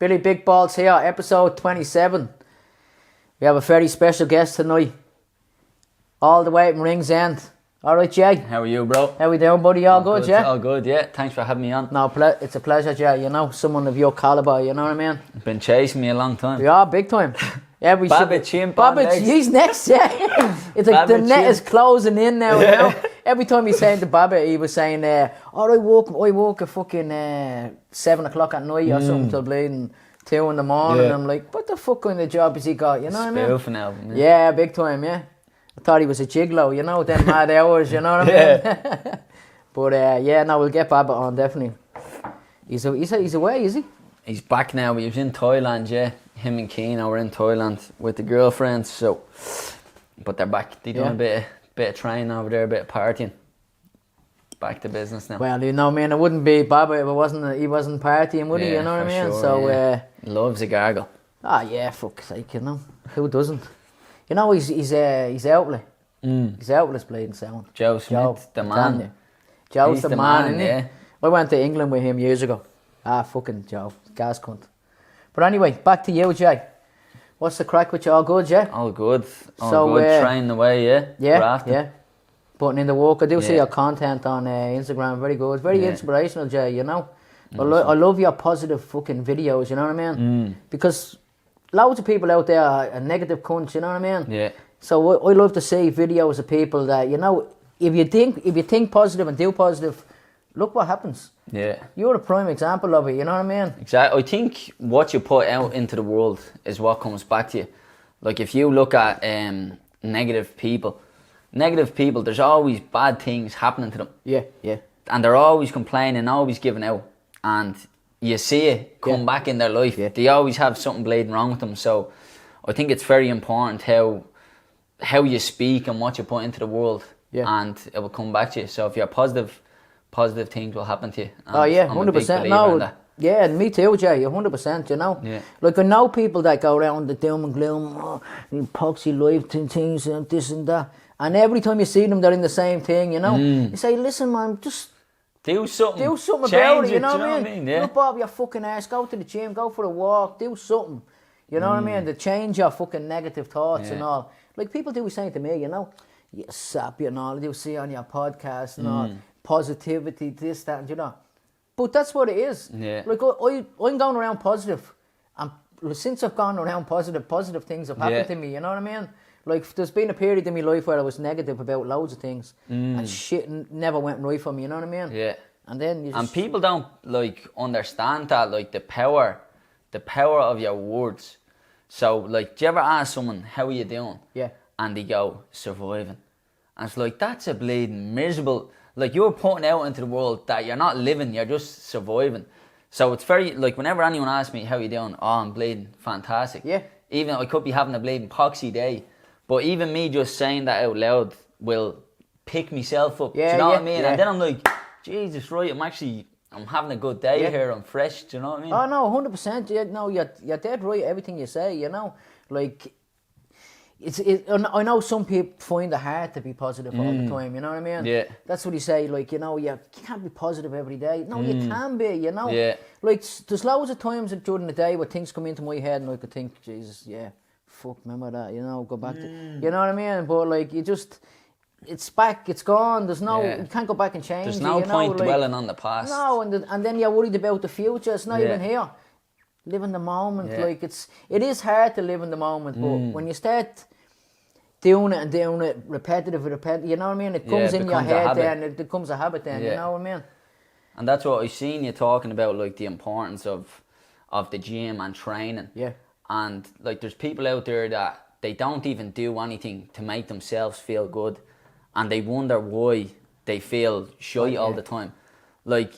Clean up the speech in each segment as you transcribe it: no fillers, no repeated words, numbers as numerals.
Billy Big Balls here, episode 27. We have a very special guest tonight. All the way from Ringsend. Alright, Jay? How are you, bro? How we doing, buddy? All good, yeah? All good, yeah. Thanks for having me on. No, it's a pleasure, Jay. You know, someone of your calibre, you know what I mean? You've been chasing me a long time. We are, big time. Yeah, we Babbage, he's next, yeah. It's like the net is closing in now, you know? Every time he's saying to Babbitt, he was saying, I woke at fucking 7 o'clock at night or something till bleeding 2 in the morning. Yeah. I'm like, what the fuck kind of job has he got, you know what I mean? Spoofing album, yeah, big time, yeah. I thought he was a gigolo, you know, them mad hours, you know what I mean? But yeah, no, we'll get Babbitt on, definitely. He's away, is he? He's back now. He was in Thailand, yeah. Him and Keane were in Thailand with the girlfriends, so... But they're back. They're doing a bit of training over there, a bit of partying. Back to business now. Well, you know, man, it wouldn't be Babbitt if he wasn't partying, would he? You know what I mean? Sure, So, yeah. Loves a gargle. Yeah, fuck's sake, you know. Who doesn't? You know, he's outlet. He's outlet's bleeding sound. Joe Smith, the man. Joe's the man, isn't he? Yeah. I went to England with him years ago. Fucking Joe. Gas cunt. But anyway, back to you, Jay. What's the crack with you? All good, Jay? All good. All good. Training away, yeah. Yeah, Grafting. yeah. Putting in the work. I do see your content on Instagram. Very good. Very inspirational, Jay, you know. I love your positive fucking videos, you know what I mean? Because loads of people out there are negative cunts, you know what I mean? Yeah. So I love to see videos of people that, you know, if you think positive and do positive, look what happens. Yeah. You're a prime example of it, you know what I mean? Exactly. I think what you put out into the world is what comes back to you. Like if you look at negative people, there's always bad things happening to them. Yeah, yeah. And they're always complaining, always giving out. And you see it come back in their life. Yeah. They always have something bleeding wrong with them. So I think it's very important how you speak and what you put into the world. Yeah. And it will come back to you. So if you're positive things will happen to you. And oh yeah, I'm a big 100%. believer No, in that. yeah, me too, Jay. 100%. You know, like I know people that go around the doom and gloom, epoxy life things and this and that, and every time you see them, they're in the same thing. You know, you say, "Listen, man, just do something about it." You know what I mean? Yeah. Look up your fucking ass, go to the gym, go for a walk, do something. You know what I mean? To change your fucking negative thoughts and all. Like people do saying to me, you know, you sap, you know, they see on your podcast and all. Positivity, this, that, and you know. But that's what it is. Yeah. Like, I'm going around positive. And since I've gone around positive things have happened to me, you know what I mean? Like, there's been a period in my life where I was negative about loads of things. And shit never went right for me, you know what I mean? Yeah. And then and people don't, like, understand that, like, the power of your words. So, like, do you ever ask someone, how are you doing? Yeah. And they go, surviving. And it's like, that's a bleeding miserable... Like, you're putting out into the world that you're not living, you're just surviving. So it's very, like, whenever anyone asks me, how you doing? Oh, I'm bleeding. Fantastic. Yeah. Even, I could be having a bleeding poxy day. But even me just saying that out loud will pick myself up. Yeah, do you know what I mean? Yeah. And then I'm like, Jesus, right, I'm having a good day here. I'm fresh. Do you know what I mean? Oh, no, 100%. Yeah, no, you're dead right, everything you say, you know? Like... I know some people find it hard to be positive all the time, you know what I mean? Yeah. That's what you say, like, you know, you can't be positive every day. No, you can be, you know? Yeah. Like, there's loads of times during the day where things come into my head and I could think, Jesus, yeah, fuck, remember that, you know, go back to... You know what I mean? But, like, you just... It's back, it's gone, there's no... You can't go back and change There's it, no you know? point Like, dwelling on the past. No, and then you're worried about the future, it's not even here. Live in the moment, like, it is hard to live in the moment, but when you start... doing it repetitive, you know what I mean? It comes in your head then, it becomes a habit then, you know what I mean? And that's what I've seen you talking about, like the importance of the gym and training. Yeah. And like there's people out there that they don't even do anything to make themselves feel good, and they wonder why they feel shy all the time. Like,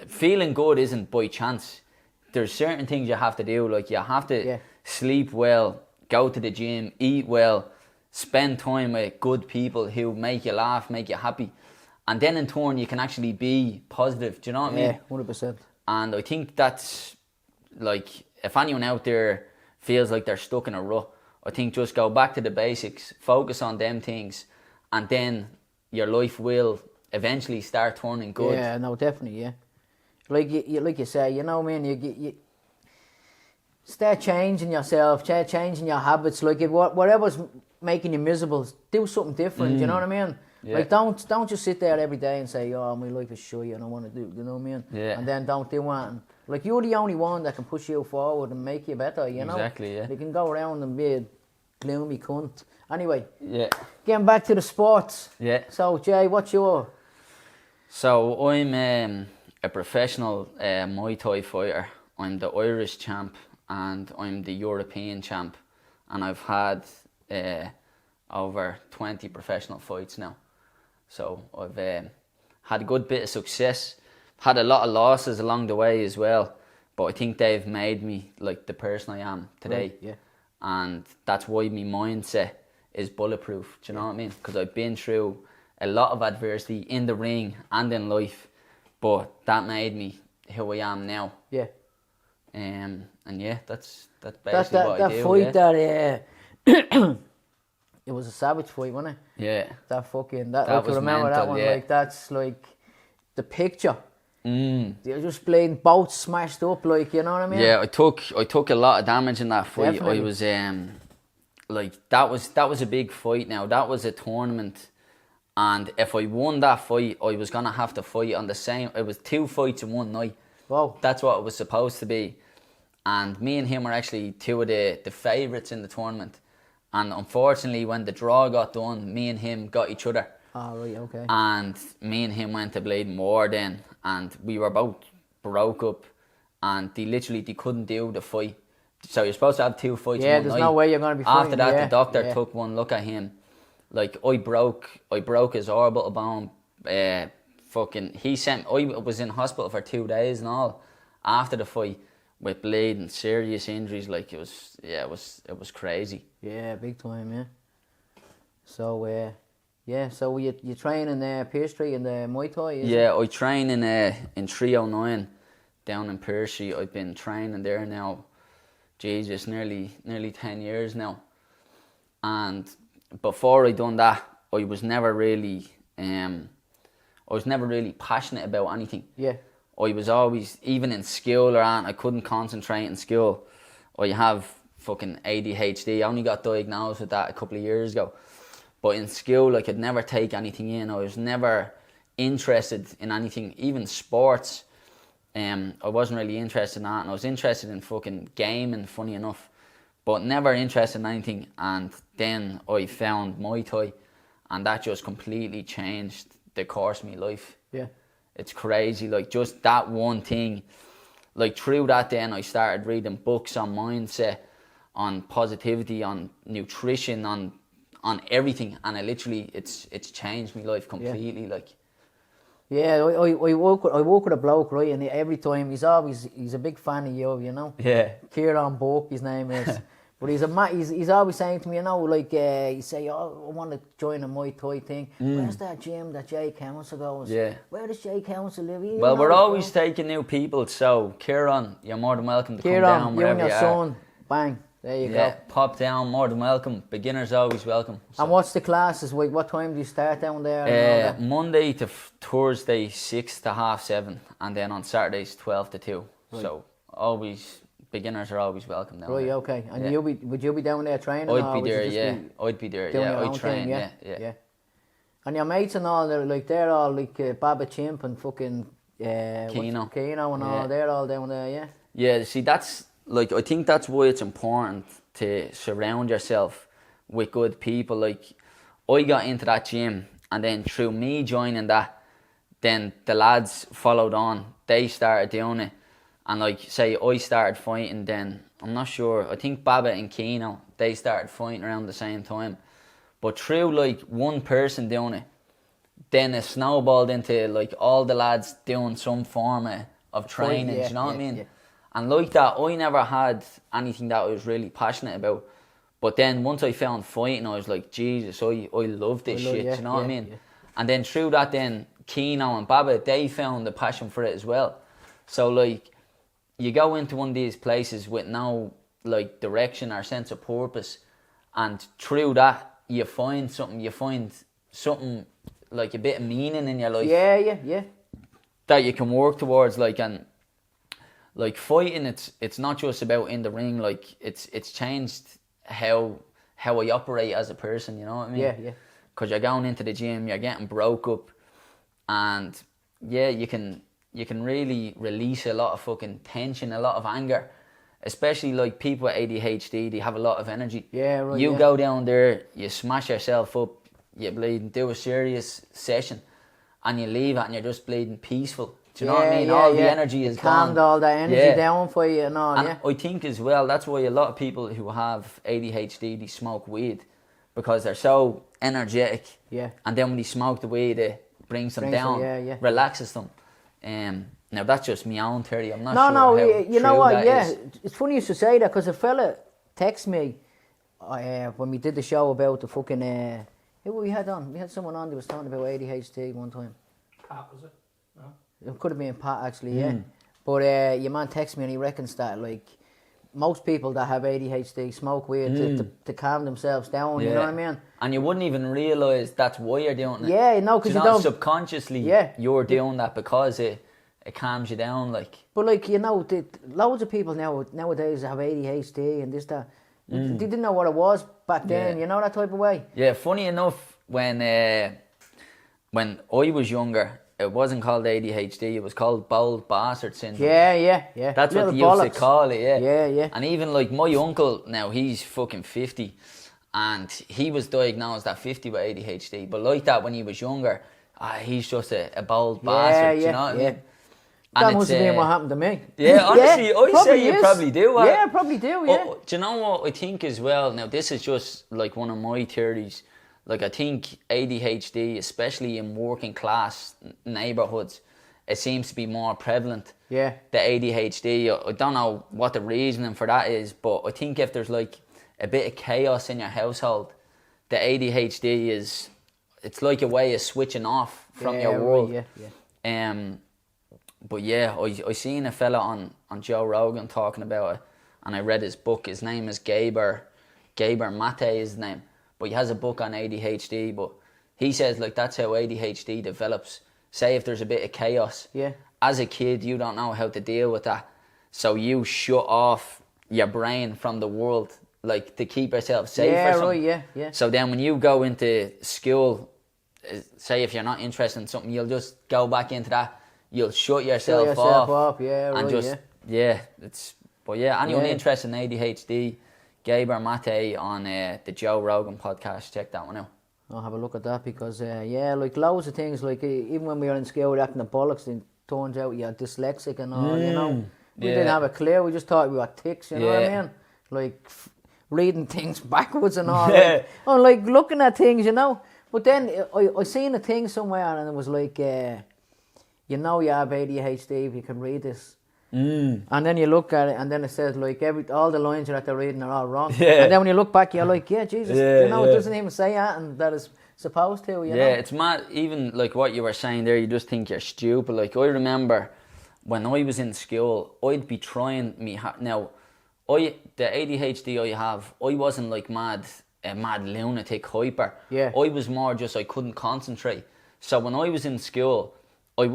feeling good isn't by chance. There's certain things you have to do, like you have to sleep well, go to the gym, eat well, spend time with good people who make you laugh, make you happy. And then in turn, you can actually be positive. Do you know what I mean? Yeah, 100%. And I think that's, like, if anyone out there feels like they're stuck in a rut, I think just go back to the basics, focus on them things, and then your life will eventually start turning good. Yeah, no, definitely, yeah. Like you say, you know what I mean? start changing yourself, start changing your habits. Like, if whatever's making you miserable, do something different, you know what I mean? Yeah. Like, don't just sit there every day and say, oh, my life is shit, I don't want to do, you know what I mean? Yeah. And then don't do anything. Like, you're the only one that can push you forward and make you better, you know? Exactly, yeah. You can go around and be a gloomy cunt. Anyway, Yeah. getting back to the sports. Yeah. So, Jay, what's your... So I'm a professional Muay Thai fighter. I'm the Irish champ and I'm the European champ. And I've had over 20 professional fights now. So I've had a good bit of success. Had a lot of losses along the way as well. But I think they've made me like the person I am today. Right, yeah. And that's why my mindset is bulletproof. Do you know what I mean? Because I've been through a lot of adversity in the ring and in life. But that made me who I am now. Yeah. And yeah, that's basically what I do. That fight, yeah. It was a savage fight, wasn't it? Yeah. That fucking... I That can was remember mental, that one. yeah. Like, that's like the picture. Mm. They're just playing both smashed up, like, you know what I mean? Yeah, I took a lot of damage in that fight. Definitely. I was like that was a big fight now. That was a tournament. And if I won that fight, I was gonna have to fight on the same. It was 2 fights in one night. Wow. That's what it was supposed to be. And me and him were actually 2 of the favourites in the tournament. And unfortunately, when the draw got done, me and him got each other. Oh, right, okay. And me and him went to bleed more then. And we were both broke up. And they couldn't do the fight. So you're supposed to have 2 fights in one there's night. no way you're going to be fighting. After that, the doctor took one look at him. Like, I broke his orbital bone. I was in hospital for 2 days and all after the fight with bleeding, serious injuries. Like, it was crazy. Yeah, big time, yeah. So, so you train in Pearstreet in the Muay Thai, is it? Yeah, I train in 309 down in Pearstreet. I've been training there now, Jesus, nearly 10 years now. And before I done that, I was never really passionate about anything. Yeah. I was always, even in school I couldn't concentrate in school. I have fucking ADHD. I only got diagnosed with that a couple of years ago. But in school, I could never take anything in. I was never interested in anything, even sports. I wasn't really interested in that. And I was interested in fucking gaming, funny enough. But never interested in anything. And then I found Muay Thai. And that just completely changed the course of my life. Yeah. It's crazy, like just that one thing. Like through that then I started reading books on mindset, on positivity, on nutrition, on everything, and it's changed my life completely. Yeah. Like. Yeah, I work with a bloke, right, and every time he's a big fan of you, you know. Yeah. Kieran Book, his name is. But he's always saying to me, you know, like, he say, oh, I want to join a Muay Thai thing. Where's that gym that Jay Counsel goes? Yeah. Where does Jay Counsel live? You Well, know, we're always taking new people, so Kieran, you're more than welcome to come down you wherever and your you son, bang, there you Yeah, go. pop down, more than welcome. Beginners always welcome. So. And what's the classes? Like, what time do you start down there? And all that? Monday to Thursday, 6 to 7:30, and then on Saturdays, 12 to 2. Right. So always, beginners are always welcome down Right, there. okay. And Yeah. would you be down there training? I'd or be would you there, just yeah. be I'd be there, doing yeah. your I'd own train, thing, yeah. And your mates and all, they're all like Baba Chimp and fucking Keno. Keno and all, Yeah. they're all down there, yeah. Yeah, see, that's, like, I think that's why it's important to surround yourself with good people. Like, I got into that gym, and then through me joining that, then the lads followed on. They started doing it. And, like, say, I started fighting then, I'm not sure, I think Baba and Keno, they started fighting around the same time. But through, like, one person doing it, then it snowballed into, like, all the lads doing some form of training, do you know what I mean? Yeah. And like that, I never had anything that I was really passionate about. But then once I found fighting, I was like, Jesus, I love this shit, do you know what I mean? Yeah. And then through that then, Keno and Baba, they found the passion for it as well. So, like, you go into one of these places with no, like, direction or sense of purpose, and through that, you find something like a bit of meaning in your life. Yeah. That you can work towards, like, and like fighting, it's not just about in the ring. Like it's changed how I operate as a person. You know what I mean? Yeah. Because you're going into the gym, you're getting broke up, and yeah, you can really release a lot of fucking tension, a lot of anger. Especially like people with ADHD, they have a lot of energy. Yeah, right. You go down there, you smash yourself up, you bleed, do a serious session, and you leave it, and you're just bleeding peaceful. Do you know what I mean? All the energy is calmed gone. all that energy down for you and all. And I think as well, that's why a lot of people who have ADHD, they smoke weed, because they're so energetic. Yeah. And then when they smoke the weed, it brings them down, relaxes them. Now that's just my own theory. I'm not sure how you know true what? that Yeah, is. it's funny you should say that, because a fella texted me when we did the show about the fucking who we had on. We had someone on that was talking about ADHD one time. Pat, was it? No. It could have been Pat actually, yeah. But your man texted me and he reckons that like most people that have ADHD smoke weed to calm themselves down. You know what I mean? And you wouldn't even realise that's why you're doing it. Yeah, no, because you don't subconsciously. You're doing that because it calms you down, like. But like, you know, loads of people nowadays have ADHD and this that. They didn't know what it was back then. You know, that type of way. Yeah, funny enough, when I was younger, it wasn't called ADHD. It was called bald bastard syndrome. Yeah. That's Little what they used to call it. Yeah. And even like my uncle now, he's fucking 50, and he was diagnosed at 50 with ADHD. But like that, when he was younger, he's just a bald bastard. You know what I mean? That must have been what happened to me. Yeah, honestly, I say you probably do. Yeah, probably do, yeah. Do you know what I think as well? Now, this is just like one of my theories. Like, I think ADHD, especially in working class neighbourhoods, it seems to be more prevalent. Yeah. The ADHD, I don't know what the reasoning for that is, but I think if there's like a bit of chaos in your household, the ADHD it's like a way of switching off from your world. Yeah. But yeah, I seen a fella on Joe Rogan talking about it, and I read his book. His name is Gaber Mate is his name, but he has a book on ADHD. But he says like that's how ADHD develops. Say if there's a bit of chaos, as a kid you don't know how to deal with that, so you shut off your brain from the world, like to keep yourself safe. Yeah. So then when you go into school, say if you're not interested in something, you'll just go back into that. You'll shut yourself off. Anyone interested in ADHD, Gaber Mate on the Joe Rogan podcast, check that one out. I'll have a look at that because, like loads of things, like even when we were in school acting the bollocks, it turns out you're dyslexic and all, you know. We didn't have a clue, we just thought we were ticks, you know what I mean? Like reading things backwards and all, like looking at things, you know. But then I seen a thing somewhere and it was like, you know you have ADHD if you can read this. And then you look at it and then it says like all the lines that they're reading are all wrong. And then when you look back you're like, Jesus, you know, it doesn't even say that and that is supposed to, you know. Yeah, it's mad. Even like what you were saying there, you just think you're stupid. Like I remember when I was in school, I'd be trying now, the ADHD I have, I wasn't like a mad lunatic hyper. I was more just I couldn't concentrate. So when I was in school, I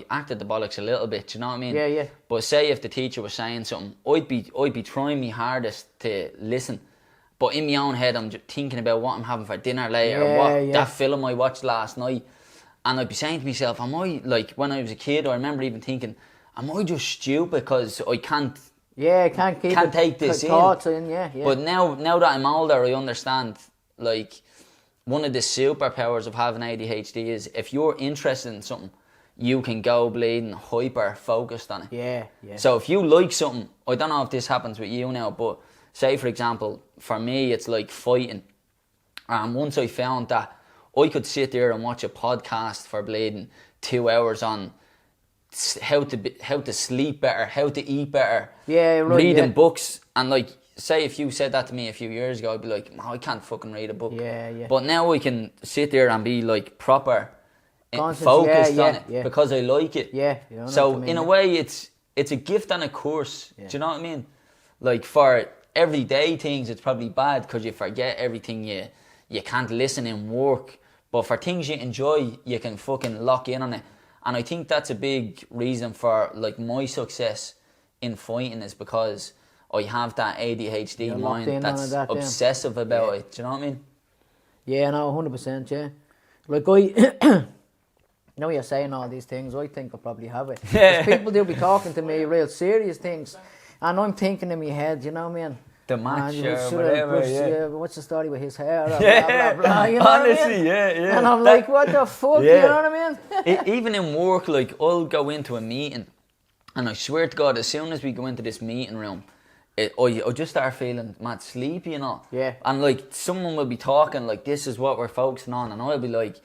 acted the bollocks a little bit, do you know what I mean? Yeah. But say if the teacher was saying something, I'd be trying my hardest to listen. But in my own head, I'm just thinking about what I'm having for dinner later, that film I watched last night. And I'd be saying to myself, am I, like, when I was a kid, I remember even thinking, am I just stupid because I can't... can't take this in. But now that I'm older, I understand, like, one of the superpowers of having ADHD is if you're interested in something, you can go bleeding hyper focused on it. Yeah. So if you like something, I don't know if this happens with you now, but say for example, for me it's like fighting. And once I found that I could sit there and watch a podcast for bleeding 2 hours on how to sleep better, how to eat better, reading books, and like say if you said that to me a few years ago, I'd be like, I can't fucking read a book. But now I can sit there and be like proper focused on it because I like it. So in a way, it's a gift and a curse. Do you know what I mean? Like for everyday things, it's probably bad because you forget everything. You can't listen in work. But for things you enjoy, you can fucking lock in on it. And I think that's a big reason for like my success in fighting is because I have that ADHD You're locked in mind on that's that, yeah. obsessive about it. Do you know what I mean? Yeah, no, 100%, yeah. Like, I... now you're saying all these things, I think I probably have it. 'Cause people do be talking to me real serious things, and I'm thinking in my head, you know what I mean? The match Man, or whatever, what's the story with his hair? Blah, Yeah, blah, blah, you know honestly, what I mean? yeah. And I'm like, what the fuck, Yeah. you know what I mean? Even in work, like, I'll go into a meeting, and I swear to God, as soon as we go into this meeting room, I just start feeling mad sleepy, you know? Yeah. And, like, someone will be talking, like, this is what we're focusing on, and I'll be like,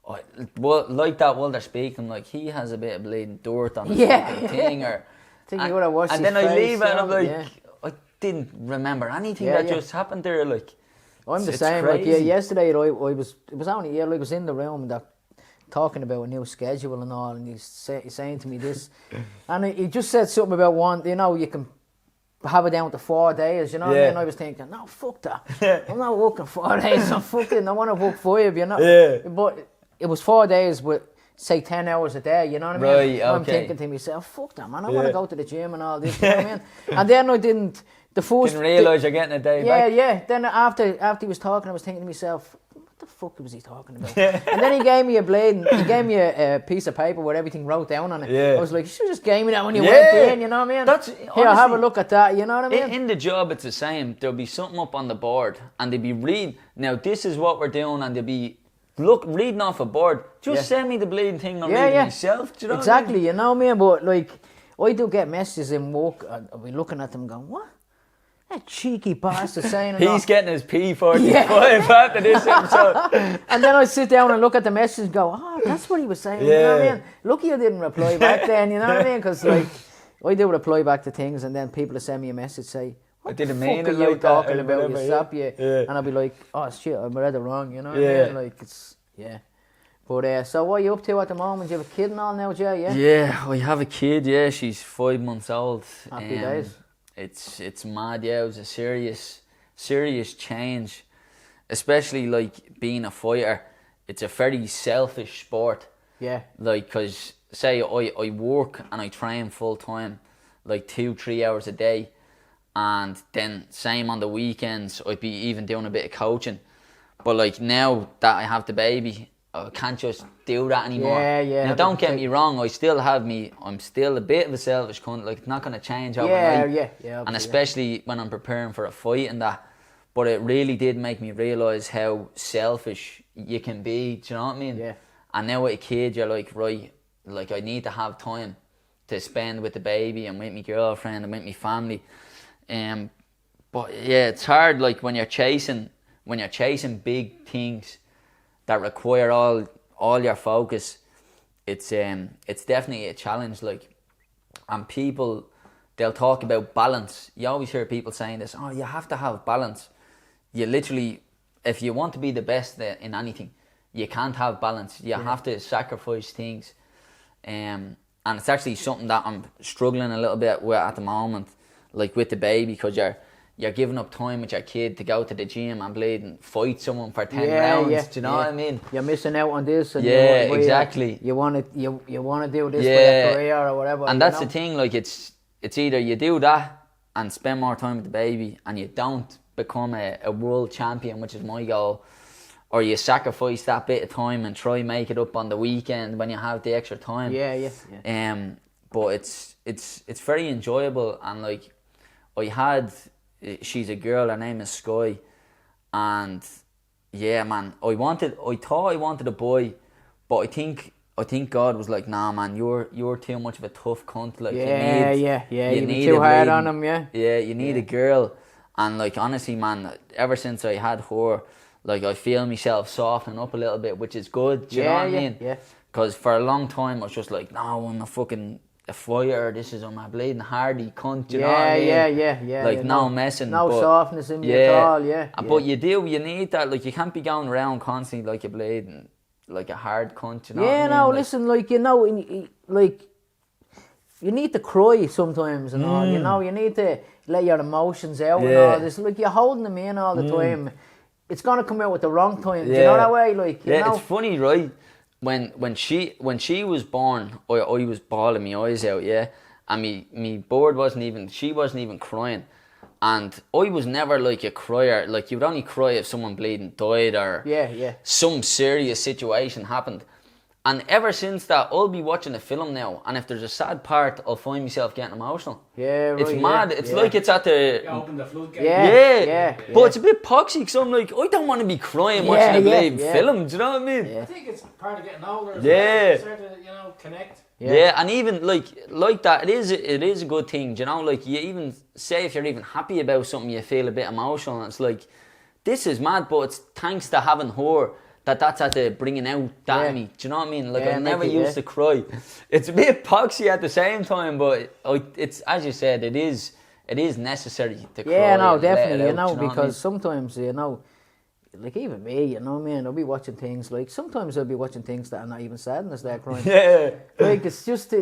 like that while they're speaking, like, he has a bit of bleeding dirt on his fucking thing, or... Think you would have washed and his then I face, leave it, and I'm like, yeah. I didn't remember anything Yeah, that just happened there, like... I'm the it's same. Like, crazy. yesterday, it was only, I was in the room that, talking about a new schedule and all, and he's saying to me this, and he just said something about one, you know, you can have it down to 4 days, you know what I mean? I was thinking, no, fuck that. I'm not working 4 days, I want to work 5, you know? Yeah. But it was 4 days with, say, 10 hours a day, you know what I mean? Right, I'm okay. thinking to myself, fuck that, man, I want to go to the gym and all this, you know what I mean? And then I didn't, the first... Didn't realise you're getting a day Yeah, back. yeah. Then after he was talking, I was thinking to myself, what the fuck was he talking about? And then he gave me a blade, and he gave me a piece of paper with everything wrote down on it. Yeah. I was like, you should just gave me that when you went in, you know what I mean? That's, Here, have a honestly, look at that, you know what I mean? In the job, it's the same. There'll be something up on the board, and they'll be reading, now this is what we're doing, and they'll be reading off a board. Just send me the bleeding thing, I'll read it myself. Do you know exactly, what I mean? you know what I mean? But like, I do get messages in work, and I'll be looking at them going, what? That cheeky bastard saying He's getting his P45 after this episode. And then I sit down and look at the message and go, oh, that's what he was saying, you know what I mean? Lucky I didn't reply back then, you know what I mean? Because like, I do reply back to things, and then people will send me a message, say, what I didn't the mean fuck it are you like that, talking or about, whatever, you sap you? Yeah. And I'll be like, oh shit, I read it wrong, you know what I mean? Like, it's, But so what are you up to at the moment? You have a kid and all now, Jay, yeah? Yeah, I have a kid, she's 5 months old. Happy days. It's mad, it was a serious change, especially like being a fighter. It's a very selfish sport. Yeah. Like, cause say I work and I train full time, like 2-3 hours a day, and then same on the weekends I'd be even doing a bit of coaching. But like now that I have the baby, I can't just do that anymore. Yeah. Now don't get me wrong, I'm still a bit of a selfish cunt, like it's not gonna change overnight. Yeah. And especially when I'm preparing for a fight and that. But it really did make me realise how selfish you can be, do you know what I mean? Yeah. And now with a kid, you're like, right, like I need to have time to spend with the baby and with my girlfriend and with my family. But yeah, it's hard, like when you're chasing big things that require all your focus. It's definitely a challenge, like, and people, they'll talk about balance. You always hear people saying this, oh, you have to have balance. You literally, if you want to be the best in anything, you can't have balance. You have to sacrifice things. And it's actually something that I'm struggling a little bit with at the moment, like with the baby, because you're giving up time with your kid to go to the gym and bleed and fight someone for 10 rounds. Do you know what I mean? You're missing out on this. And exactly. You want to do this for your career or whatever. And that's the thing, like it's either you do that and spend more time with the baby and you don't become a world champion, which is my goal, or you sacrifice that bit of time and try make it up on the weekend when you have the extra time. But it's very enjoyable, and like she's a girl, her name is Sky, and yeah, man, I thought I wanted a boy, but I think God was like, nah, man, you're too much of a tough cunt, like you need too hard on him, you need a girl. And like honestly, man, ever since I had her, like I feel myself softening up a little bit, which is good. Do you know what I mean? Yeah. Because for a long time I was just like, no, I'm a fighter. I'm a bleeding hardy cunt. Do you know what I mean? Yeah. Like no messing. No softness in me at all. But you need that. Like you can't be going around constantly like you're bleeding like a hard cunt. You know? Yeah, what I mean? Listen, like you need to cry sometimes and all. You know, you need to let your emotions out and all this. Like you're holding them in all the time. It's gonna come out at the wrong time. Do you know that way? Like, you know? It's funny, right? When she was born, I was bawling my eyes out, and me bird she wasn't even crying. And I was never like a crier. Like, you would only cry if someone bleeding died or some serious situation happened. And ever since that, I'll be watching a film now, and if there's a sad part, I'll find myself getting emotional. Yeah, right. It's mad. It's like it's at the... You open the floodgate. Yeah. But it's a bit poxy, because I'm like, I don't want to be crying watching a bleeding film. Do you know what I mean? I think it's part of getting older as well. You start to, connect. Yeah, and even like that, it is a good thing. Do you know, like, you even say if you're even happy about something, you feel a bit emotional, and it's like, this is mad, but it's thanks to having her that's at the bringing out that in me. Do you know what I mean? Like, I never used to cry. It's a bit poxy at the same time, but it's, as you said, it is necessary to cry. Yeah, no, definitely, I because sometimes, like even me, you know what I mean? I'll be watching things, like, sometimes I'll be watching things that are not even sad and I start crying. Like, it's just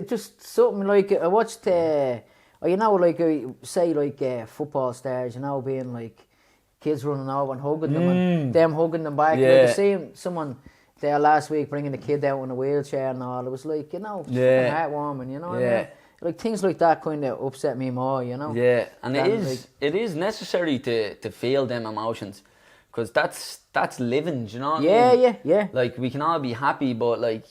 something, like, I watched, say, football stars, being, like, kids running over and hugging them and them hugging them back. Like, I seen someone there last week bringing the kid out in a wheelchair and all. It was like, fucking heartwarming, you know what I mean? Like, things like that kind of upset me more, Yeah, and it is necessary to feel them emotions, because that's living, do you know what I mean? Yeah. Like, we can all be happy, but, like,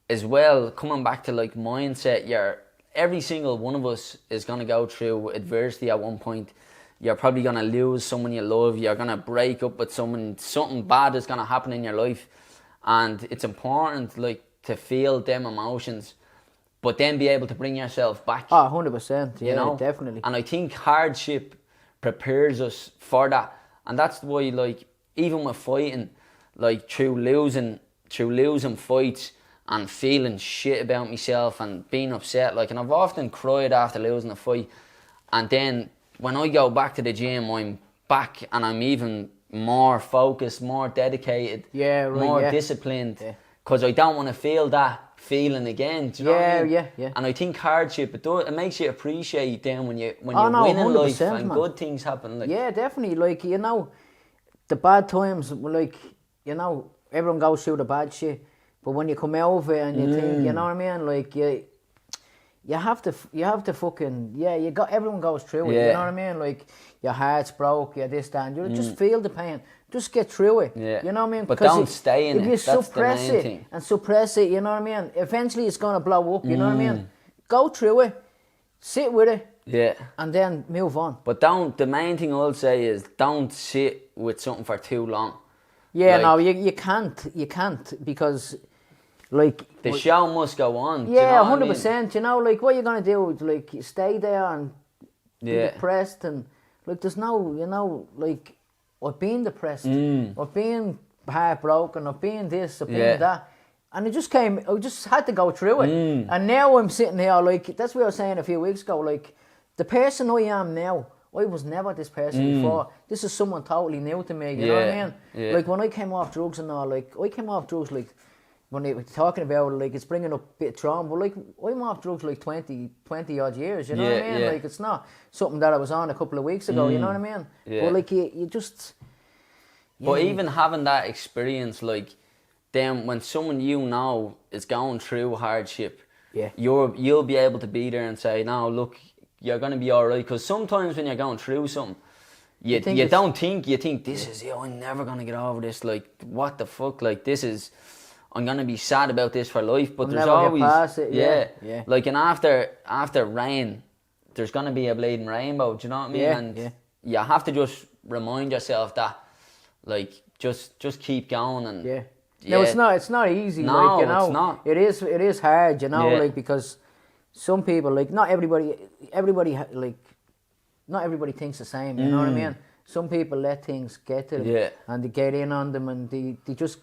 as well, coming back to, like, mindset, every single one of us is going to go through adversity at one point. You're probably going to lose someone you love. You're going to break up with someone. Something bad is going to happen in your life. And it's important, like, to feel them emotions, but then be able to bring yourself back. Oh, 100%. Yeah, definitely. And I think hardship prepares us for that. And that's why, like, even with fighting, like, through losing fights and feeling shit about myself and being upset, like, and I've often cried after losing a fight. And then when I go back to the gym, I'm back and I'm even more focused, more dedicated, more disciplined, because I don't want to feel that feeling again. Do you know what I mean? Yeah. And I think hardship, it makes you appreciate them when you're winning life and good things happen. Like. Yeah, definitely. Like, the bad times, like, everyone goes through the bad shit, but when you come out of it and you think, you know what I mean? Like, you have to fucking, everyone goes through it, you know what I mean? Like, your heart's broke, you're this, that, and you just feel the pain. Just get through it, you know what I mean? But don't stay in it, if you that's the main thing. And suppress it, you know what I mean? Eventually it's going to blow up, you know what I mean? Go through it, sit with it, and then move on. But the main thing I'll say is, don't sit with something for too long. Yeah, like, no, you can't, because... Like, the show must go on. Yeah, do you know 100%. Like, what are you gonna do? Like, stay there and be depressed, and like, there's no, like, I've been depressed, I've been heartbroken, I've been this, I've been that, and I just had to go through it, and now I'm sitting here, like, that's what I was saying a few weeks ago. Like, the person I am now, I was never this person before. This is someone totally new to me. You know what I mean? Yeah. Like, when I came off drugs and all, like, I came off drugs like. When they were talking about it, like, it's bringing up a bit of trauma, but, like, I'm off drugs like 20 odd years, you know what I mean? Like, it's not something that I was on a couple of weeks ago, you know what I mean? Yeah. But, like, you just... But even having that experience, like, then when someone is going through hardship, you'll be able to be there and say, no, look, you're going to be all right. Because sometimes when you're going through something, you think, this is, I'm never going to get over this. Like, what the fuck? Like, I'm gonna be sad about this for life, but there's always like, and after rain, there's gonna be a bleeding rainbow. Do you know what I mean? And you have to just remind yourself that, like, just keep going. And no, it's not easy. No, like, it's not. It is hard, like, because some people, like, not everybody like, not everybody thinks the same. You know what I mean? Some people let things get to them, and they get in on them, and they just.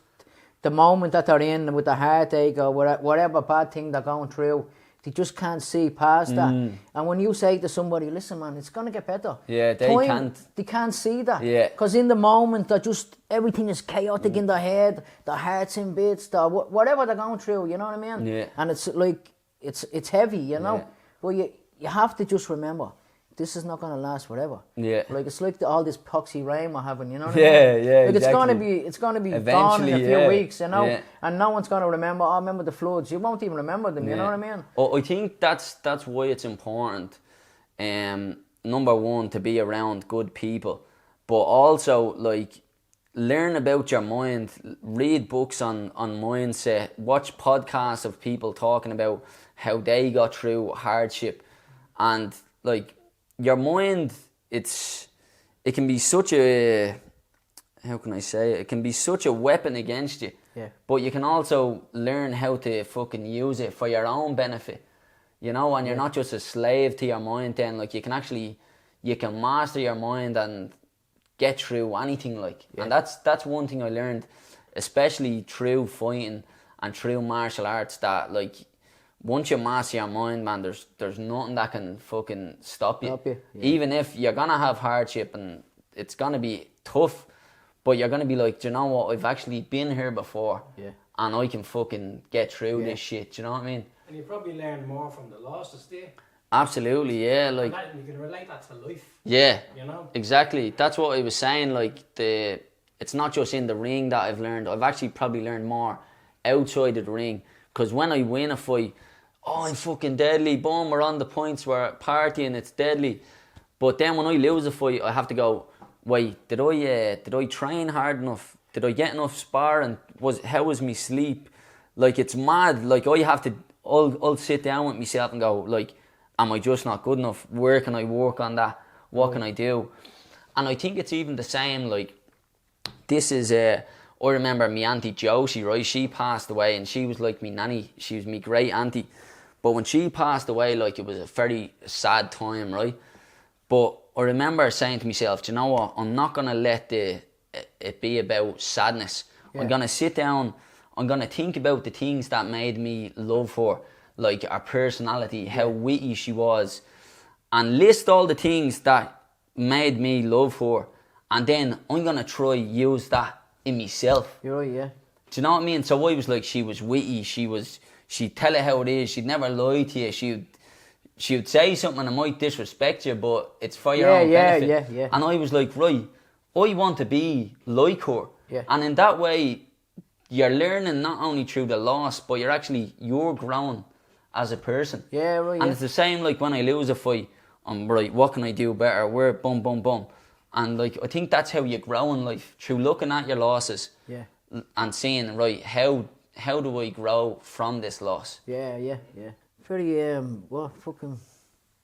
The moment that they're in with the heartache or whatever bad thing they're going through, they just can't see past that. And when you say to somebody, listen, man, it's going to get better. Yeah, they can't see that. Yeah. Because in the moment, everything is chaotic in their head, their heart's in bits, whatever they're going through, you know what I mean? Yeah. And it's like, it's heavy, you know? But you have to just remember, this is not gonna last forever. Yeah. Like it's like all this poxy rain we're having, you know what I Yeah, mean? yeah, Like exactly. it's gonna be gone in Eventually, a few yeah. weeks, you know? Yeah. And no one's gonna remember, oh, remember the floods. You won't even remember them, you know what I mean? I think that's why it's important. Number one, to be around good people, but also like learn about your mind, read books on mindset, watch podcasts of people talking about how they got through hardship, and like your mind, it can be such a, how can I say it? It can be such a weapon against you. Yeah. But you can also learn how to fucking use it for your own benefit. You know, and you're not just a slave to your mind then. Like you can master your mind and get through anything, like. Yeah. And that's one thing I learned, especially through fighting and through martial arts, that like once you master your mind, man, there's nothing that can fucking stop you. Yeah. Even if you're gonna have hardship and it's gonna be tough, but you're gonna be like, do you know what, I've actually been here before. Yeah. And I can fucking get through this shit, do you know what I mean? And you probably learn more from the losses there. Absolutely, yeah. Like, And you can relate that to life. yeah, you know. Exactly. That's what I was saying. Like it's not just in the ring that I've learned. I've actually probably learned more outside of the ring. Because when I win a fight, oh, I'm fucking deadly. Boom, we're on the points. We're partying. It's deadly. But then when I lose a fight, I have to go, wait, did I train hard enough? Did I get enough sparring? How was my sleep? Like, it's mad. Like, I'll sit down with myself and go, like, am I just not good enough? Where can I work on that? What can I do? And I think it's even the same, like, this is, I remember my auntie Josie, right? She passed away and she was like me nanny. She was me great auntie. But when she passed away, like, it was a very sad time, right? But I remember saying to myself, do you know what? I'm not going to let it be about sadness. Yeah. I'm going to sit down, I'm going to think about the things that made me love her, like her personality, how witty she was, and list all the things that made me love her, and then I'm going to try use that in myself. You're right, yeah. Do you know what I mean? So I was like, she was witty, she'd tell it how it is, she'd never lie to you, she would say something and it might disrespect you, but it's for your own benefit. Yeah. And I was like, right, I want to be like her. Yeah. And in that way, you're learning not only through the loss, but you're growing as a person. Yeah, right. And it's the same like when I lose a fight, I'm right, what can I do better? Where, boom, boom, boom. And like, I think that's how you grow in life, through looking at your losses. Yeah. And seeing, right, how do I grow from this loss? Yeah. Very, fucking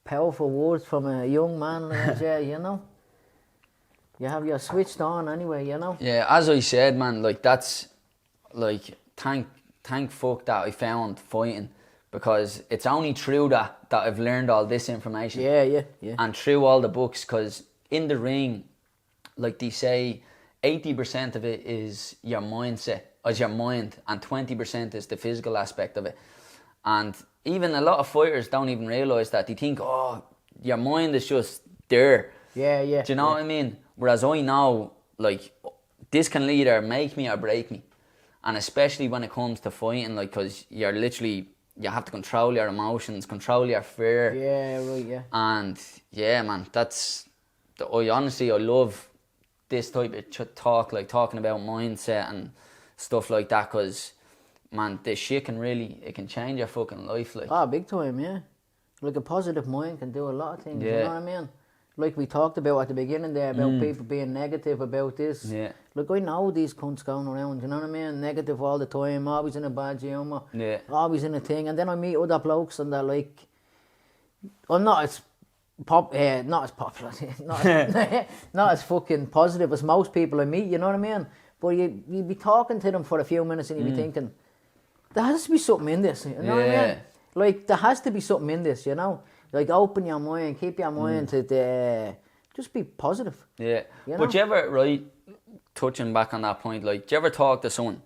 powerful words from a young man like that, you know? You have your switched on anyway, you know? Yeah, as I said, man, like, that's, like, thank fuck that I found fighting, because it's only through that I've learned all this information. Yeah. And through all the books, because in the ring, like they say, 80% of it is your mindset, is your mind, and 20% is the physical aspect of it. And even a lot of fighters don't even realise that. They think, oh, your mind is just there. Yeah. Do you know what I mean? Whereas I know, like, this can either make me or break me. And especially when it comes to fighting, like, because you have to control your emotions, control your fear. Yeah, right, yeah. And, yeah, man, I love this type of talk, like talking about mindset and stuff like that, because, man, this shit it can change your fucking life, like. Ah, big time, yeah. Like, a positive mind can do a lot of things, Yeah. you know what I mean? Like we talked about at the beginning there, about people being negative about this. Yeah. Look, I know these cunts going around, you know what I mean? Negative all the time, always in a bad humour. Yeah. Always in a thing. And then I meet other blokes and they're like, well, not as popular, not as fucking positive as most people I meet, you know what I mean? But you be talking to them for a few minutes and you be thinking, there has to be something in this, you know what I mean? Like, there has to be something in this, you know? Like, open your mind, keep your mind to just be positive. Yeah. You know? But do you ever, right, touching back on that point, like, do you ever talk to someone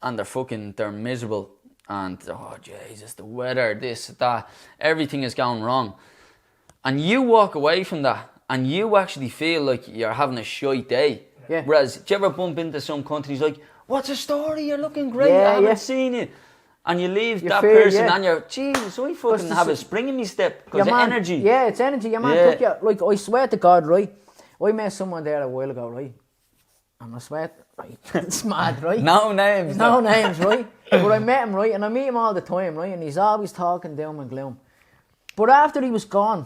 and they're miserable and, oh, Jesus, the weather, this, that, everything is going wrong. And you walk away from that and you actually feel like you're having a shite day. Yeah. Whereas, do you ever bump into some country, he's like, what's the story? You're looking great. Yeah, I haven't seen it. And you leave You that feel, person yeah. and you're, Jesus, I fucking have a spring in me step because Your of man, energy. Yeah, it's energy. Your man Yeah. took you. Like, I swear to God, right? I met someone there a while ago, right? And I swear, right? It's mad, right? No names. No names, right? But I met him, right? And I meet him all the time, right? And he's always talking doom and gloom. But after he was gone,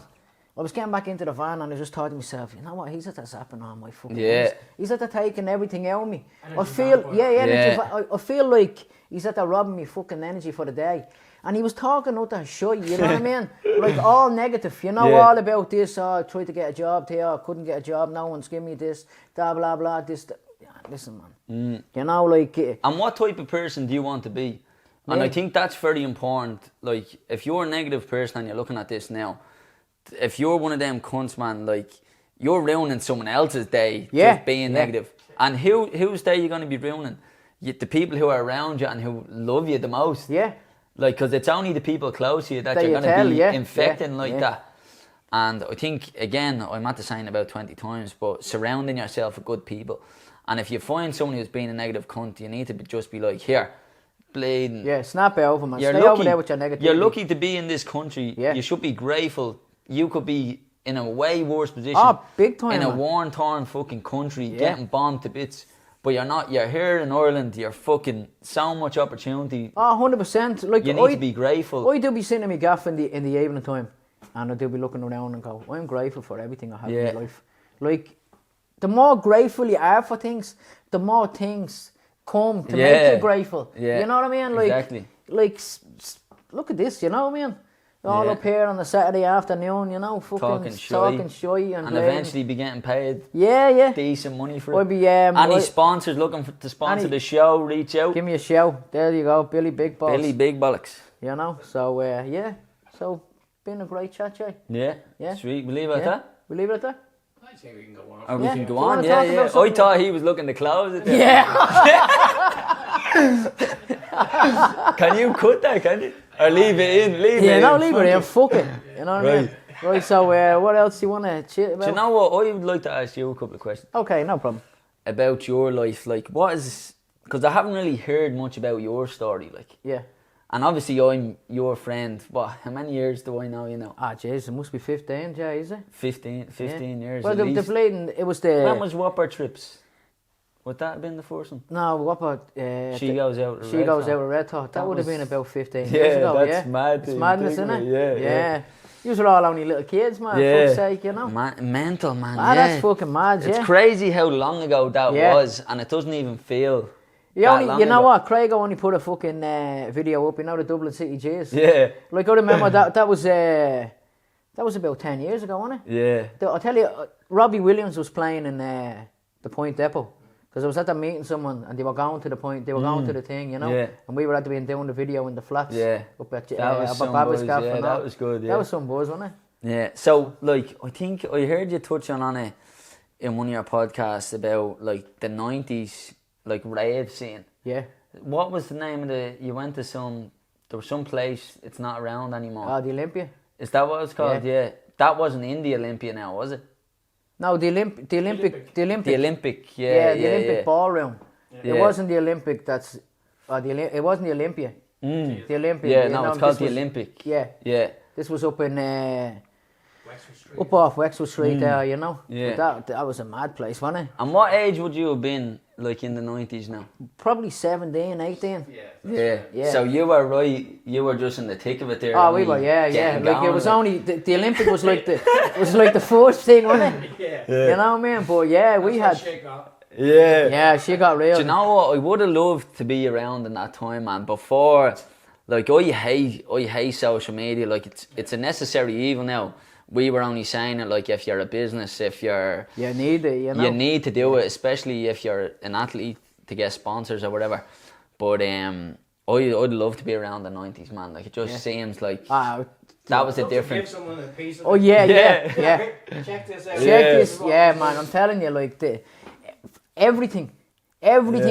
I was getting back into the van and I just thought to myself, you know what? He's at that zapping on my fucking Yeah. He's at that taking everything out of me. Energy I feel, vampire. Yeah. I feel like he's at that robbing me fucking energy for the day. And he was talking out that shit, you know what I mean? Like all negative, you know, Yeah. all about this, I tried to get a job here, I couldn't get a job, no one's giving me this, blah, blah, blah, this. Yeah, listen, man. You know, like... And what type of person do you want to be? And Yeah. I think that's very important. Like, if you're a negative person and you're looking at this now, if you're one of them cunts, man, like, you're ruining someone else's day Yeah, just being yeah. negative. And whose day are you going to be ruining? The people who are around you and who love you the most. Yeah. Like, because it's only the people close to you that That you're you going to tell, be yeah, infecting yeah, like yeah. that. And I think, again, I'm at the saying about 20 times, but surrounding yourself with good people. And if you find someone who's being a negative cunt, you need to just be like, here, bleeding. Yeah, snap it over, man. You're Stay lucky, over there with your negativity. You're lucky to be in this country. Yeah. You should be grateful. You could be in a way worse position. Oh, big time, in a man. worn, torn fucking country, Yeah. getting bombed to bits. But you're not. You're here in Ireland. You're fucking so much opportunity. Oh, 100%. Like, You need to be grateful. I do be sitting in my gaff in the evening time, and I do be looking around and go, I'm grateful for everything I have in Yeah. my life. Like, the more grateful you are for things, the more things come to make Yeah. you grateful. Yeah. You know what I mean? Like, Exactly. like, look at this, you know what I mean? All Yeah. up here on a Saturday afternoon, you know, fucking Talking shy. talking shy and And playing. eventually be getting paid Yeah, yeah. decent money for it. I'd be, Any I- sponsors looking to sponsor Any- the show, reach out. Give me a shout. There you go, Billy Big Balls. Billy Big Bollocks. You know, so yeah. So, been a great chat, Jay. Yeah. Yeah. Sweet. Believe it at Yeah. that? We leave it at that? I think we can go on. Or we Yeah. can Do go you wanna on. Yeah, talk yeah. about I something? thought he was looking to close it. There. Yeah. Can you cut that? Can you? Or leave it in? Leave it Yeah, in. no, leave it in. Fuck Fuck it. You know what I mean? Right, so what else do you want to chat about? Do you know what? I would like to ask you a couple of questions Okay, no problem. about your life. Like, what is... Because I haven't really heard much about your story. Like, Yeah. and obviously I'm your friend. What? How many years do I know you now? Ah, jeez, it must be 15, Jay, is it? 15 Yeah. years Well, at the least. bleeding, it was the... When was Whopper Trips? Would that have been the first one? No, what about... She Goes Out with She Red Goes Hot. Out with Red Hot. That That would have was- been about 15 Yeah, years ago, that's yeah? mad It's to madness, think isn't of it? it, yeah. You were all only little kids, man, Yeah. fuck's sake, you know? Mental, man. Ah, yeah. that's fucking mad, It's yeah. crazy how long ago that Yeah. was, and it doesn't even feel. You that long know ago. what? Craig only put a fucking video up, you know, the Dublin City Jays. Yeah, Like, I remember that was about 10 years ago, wasn't it? yeah. I'll tell you, Robbie Williams was playing in the Point Depot. Because I was at the meeting someone and they were going to the point, they were going to the thing, you know? Yeah. And we were at the being doing the video in the flats. Yeah. Up at That was up some at Baba's buzz, gaff yeah, and that all. was good, yeah. That was some buzz, wasn't it? Yeah. So, like, I think I heard you touch on it in one of your podcasts about, like, the 90s, like, rave scene. Yeah. What was the name of you went to there was some place, it's not around anymore. The Olympia. Is that what it's called? Yeah. That wasn't in the Olympia now, was it? No, the Olympic. The Olympic, yeah. Yeah, the Olympic yeah. ballroom. Yeah. It wasn't the Olympic. It wasn't the Olympia. The Olympia. Yeah, you no, know, it's called this the was- Olympic. Yeah. Yeah. This was up in Wexford Street. up off Wexford Street there, you know. Yeah. But that was a mad place, wasn't it? And what age would you have been, like, in the 90s now? Probably 17, 18. Yeah. Yeah. So you were right, you were just in the thick of it there. Oh, we only were, yeah. getting Like, it going was with only the Olympic was like the first thing, wasn't it? Yeah. You know what I mean? But yeah, we had. Yeah. Yeah, she got real. Do you know what? I would have loved to be around in that time, man. Before, like, I hate social media. Like, it's a necessary evil now. We were only saying it, like, if you're a business, if you're... You need it, you know. You need to do it, especially if you're an athlete, to get sponsors or whatever. But I'd love to be around the 90s, man. Like, it just seems like Ah, that was a Give different... someone a piece of oh it. yeah. Check this out. Check this, yeah, man. I'm telling you, like everything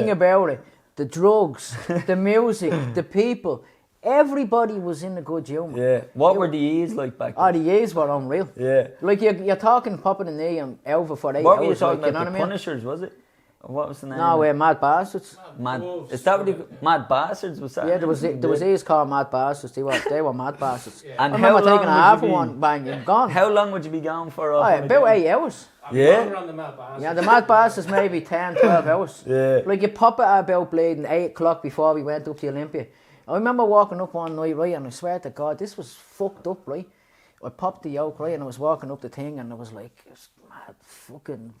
about it. The drugs, the music, the people. Everybody was in a good humour. Yeah. What were the E's like back then? Oh, the years were unreal. Yeah. Like you're talking popping the knee and over for 8 What hours. were you talking like, about? you know The what I mean? Punishers, was it? What was the name? No, we're Mad Bastards. Mad. Wolves. Is that what you, Mad Bastards? Was that? Yeah, there was these called Mad Bastards. They were Mad Bastards. Yeah. I And remember how long taking a would half you of be- one, bang, and gone. How long would you be going for? Off Oh, on a about day? 8 hours. I'm Yeah. longer on the Mad Bastards. Yeah, the Mad Bastards maybe 10, 12 hours. Yeah. Like you pop it at about bleeding 8 o'clock before we went up to Olympia. I remember walking up one night, right, and I swear to God, this was fucked up, right? I popped the yoke, right, and I was walking up the thing, and I was like, it's mad, fucking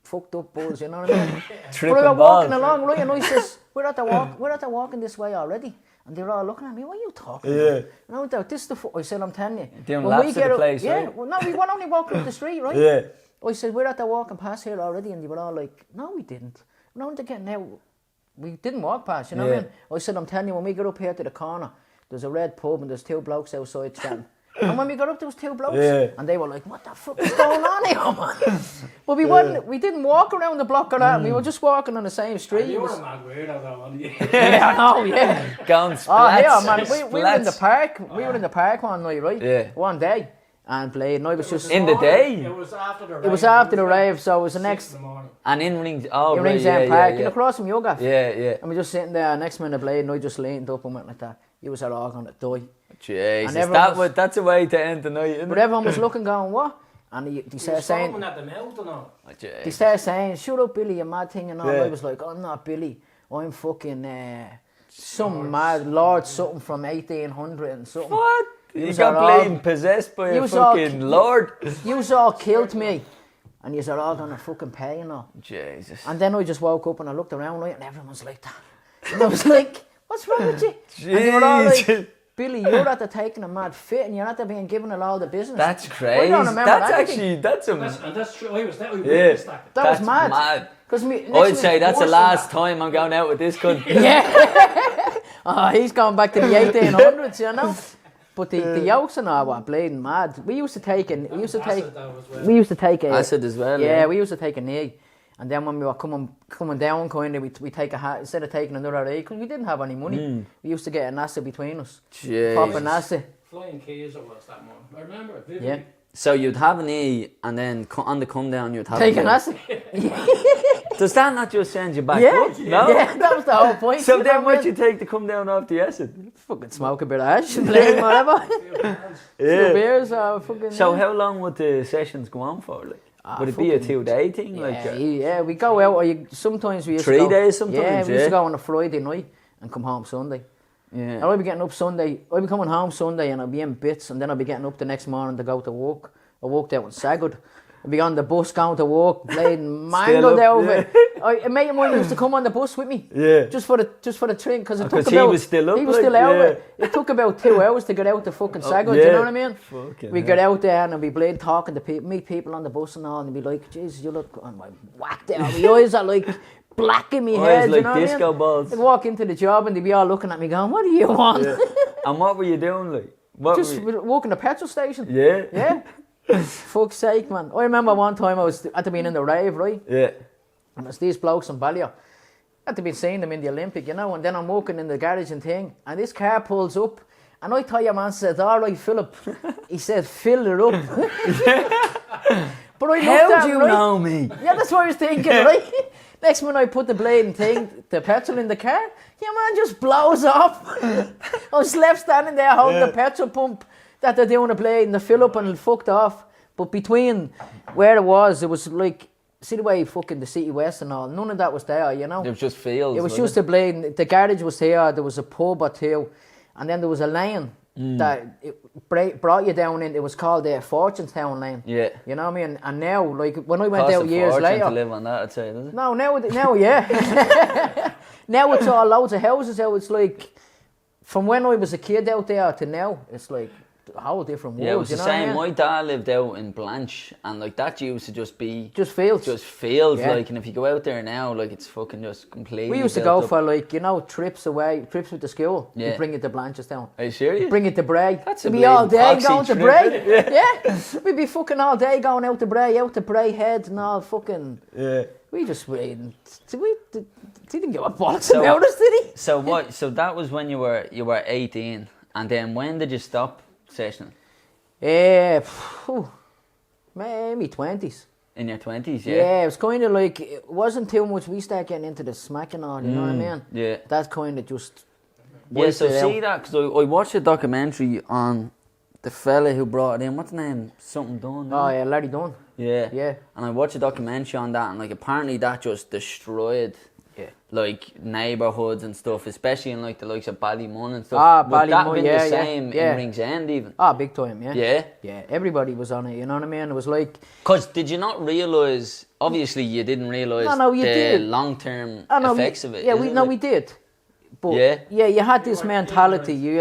fucked up buzz, you know what I mean? But I Tripping was balls. walking along, right, and I says, we're at the walking this way already. And they were all looking at me, what are you talking Yeah. about? And I went out, this is the I said, I'm telling you. Doing when laps we of get the up- place, yeah, right? well, no, we were only walking up the street, right? Yeah. I said, we're at the walking past here already, and they were all like, no, we didn't. No, they're getting out. We didn't walk past, you know what I Yeah. mean? I said, I'm telling you, when we get up here to the corner, there's a red pub and there's 2 blokes outside standing. And when we got up, there was 2 blokes, Yeah. and they were like, what the fuck is going on here, man? But we didn't walk around the block or that, we were just walking on the same street. You It were was- a mad weirdo though, weren't you? yeah, I know, yeah. Going Oh, splats. yeah, man, we were in the splats. park, we were in the park one night, right? Yeah. One day, and played, and I was just... In the day? It was after the rave. It was after the rave, so it was the 6 next... in the morning. And in rings. Oh, in right, Rings yeah, End yeah, Park, yeah. you know, across from Yoga. Yeah, yeah. And we just sitting there, next minute blade, and I just leaned up and went like that. You was all going to die. Jesus, everyone was- that's a way to end the night, isn't But it? everyone was looking, going, what? And they He started was saying, foaming at the mouth and all. Oh, they Jesus. started saying, shut up, Billy, you mad thing and all. Yeah. I was like, I'm not Billy. I'm fucking some mad lord something from 1800 and something. What? You Yous got are all- blamed possessed by a yous all- fucking lord. You all killed me. And you're all gonna fucking pay and all. Jesus. And then I just woke up and I looked around right, and everyone's like that. And I was like, what's wrong with you? And they were all Jesus. like, Billy, you're at the taking a mad fit and you're at the being given it all the business. That's I crazy. don't remember That's anything. actually, that's a... And that's true. I was there. We Yeah. witnessed that. That was That's mad. mad. Because I'd say that's the worse than last that. time I'm going out with this cunt. Yeah. Oh, he's going back to the 1800s, you know. But the yokes and all were bleeding mad. We used to take a Acid as well, Yeah, yeah. we used to take a knee. And then when we were coming down kind of, we take a hat instead of taking another knee, because we didn't have any money. We used to get an acid between us. Jeez. Pop an acid. Flying keys it was that morning. I remember it vividly. Yeah. So you'd have an E, and then on the come down you'd have Take an a- acid. Does that not just send you back Yeah. up? No? Yeah, that was the whole point. So you then know what what you take to come down off the acid? fucking smoke a bit of ash and play whatever. Few Yeah. beers or fucking... So how long would the sessions go on for? Like, would it be a fucking- 2-day thing? Yeah, Like, yeah, we go out, or sometimes we used 3 to go... days sometimes, Yeah, we used yeah. to go on a Friday night and come home Sunday. And yeah. I'd be getting up Sunday, I'd be coming home Sunday and I'd be in bits, and then I'd be getting up the next morning to go to work. I worked out in Sagud. I'd be on the bus going to work, playing mangled up, over yeah. it. A mate of mine used to come on the bus with me. Yeah. Just for the train, because it took 'cause about... he was still up, He was like, still out. yeah. It took about 2 hours to get out to fucking Sagud, yeah. you know what I mean? Fucking We hell. get out there and I'd be playing, talking to people, meet people on the bus and all, and they'd be like, Jesus, you look... I'm like, whacked out. My eyes are like black in my head, like you know what I disco mean? balls. I'd walk into the job and they'd be all looking at me going, what do you want? Yeah. And what were you doing, like? What Just were you... walking the petrol station. Yeah. Yeah. Fuck's sake, man. I remember one time I was at the being in the rave, right? Yeah. And it's these blokes in Balliol. Had to be seeing them in the Olympic, you know, and then I'm walking in the garage and thing, and this car pulls up, and I thought your man said, all right, Philip. He said, fill it up. But I looked How at do him, you right? know me? Yeah, that's what I was thinking, right? Next minute I put the blade and thing, the petrol in the car, your man just blows off. I was left standing there holding the petrol pump that they're doing a blade and the fill up and it fucked off. But between where it was like, see the way fucking the City West and all, none of that was there, you know? It was just fields. It was wasn't just a blade. The garage was here, there was a pub or two, and then there was a lane that it brought you down in. It was called Fortunetown Lane. Yeah. You know what I mean? And now, like, when I went Cost out a years fortune later... to live on that, I'd say, does it? No, now, yeah. Now it's all loads of houses out. It's like, from when I was a kid out there to now, it's like a whole different world. Yeah, it was you the know what I same. mean? My dad lived out in Blanche, and like that used to just be Just fields. just fields. Yeah. Like, and if you go out there now, like it's fucking just completely. We used to built go up. for, like, you know, trips with the school. Yeah. We'd bring it to Blanchestown. Are you serious? Bring it to Bray. That's a We'd be all bleeding day poxy going to trip, Bray. innit? Yeah. We'd be fucking all day going out to Bray Head and all fucking... Yeah. We just waited. They didn't give a bollocks about us, did he? So what? So that was when you were 18, and then when did you stop sessioning? Maybe 20s. In your 20s, yeah? Yeah, it was kind of like, it wasn't too much. We start getting into the smack and all, you know what I mean? Yeah. That's kind of just... Yeah, so wasted see out. that, because I watched a documentary on the fella who brought it in. What's his name? Something Dunn. Oh, yeah, Larry Dunn. Yeah. Yeah. And I watched a documentary on that, and like apparently that just destroyed Yeah. like neighbourhoods and stuff, especially in like the likes of Ballymun and stuff. Ah, Would that Ballymun, been yeah, the same yeah. in Ringsend even? Ah, big time, yeah. Yeah. Yeah, everybody was on it, you know what I mean? It was like... Because did you not realise, obviously you didn't realise No, you the did. long-term Oh, no, effects of it? Yeah, is it? we did. But Yeah? you had this mentality, you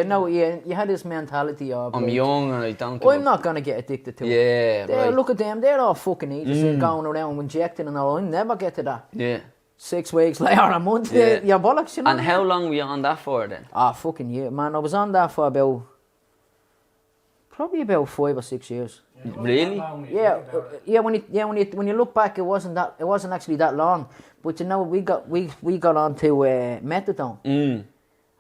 had this mentality of... I'm like, young and I don't give I'm a- not going to get addicted to it. Yeah, They're, right. Look at them, they're all fucking idiots and going around injecting and all. I'll never get to that. Yeah. 6 weeks later, a month, Yeah. you're bollocks, you know? And how long were you on that for then? Ah, fucking year, man. I was on that for probably about 5 or 6 years. Really? When you look back, it wasn't actually that long. But you know, we got onto methadone,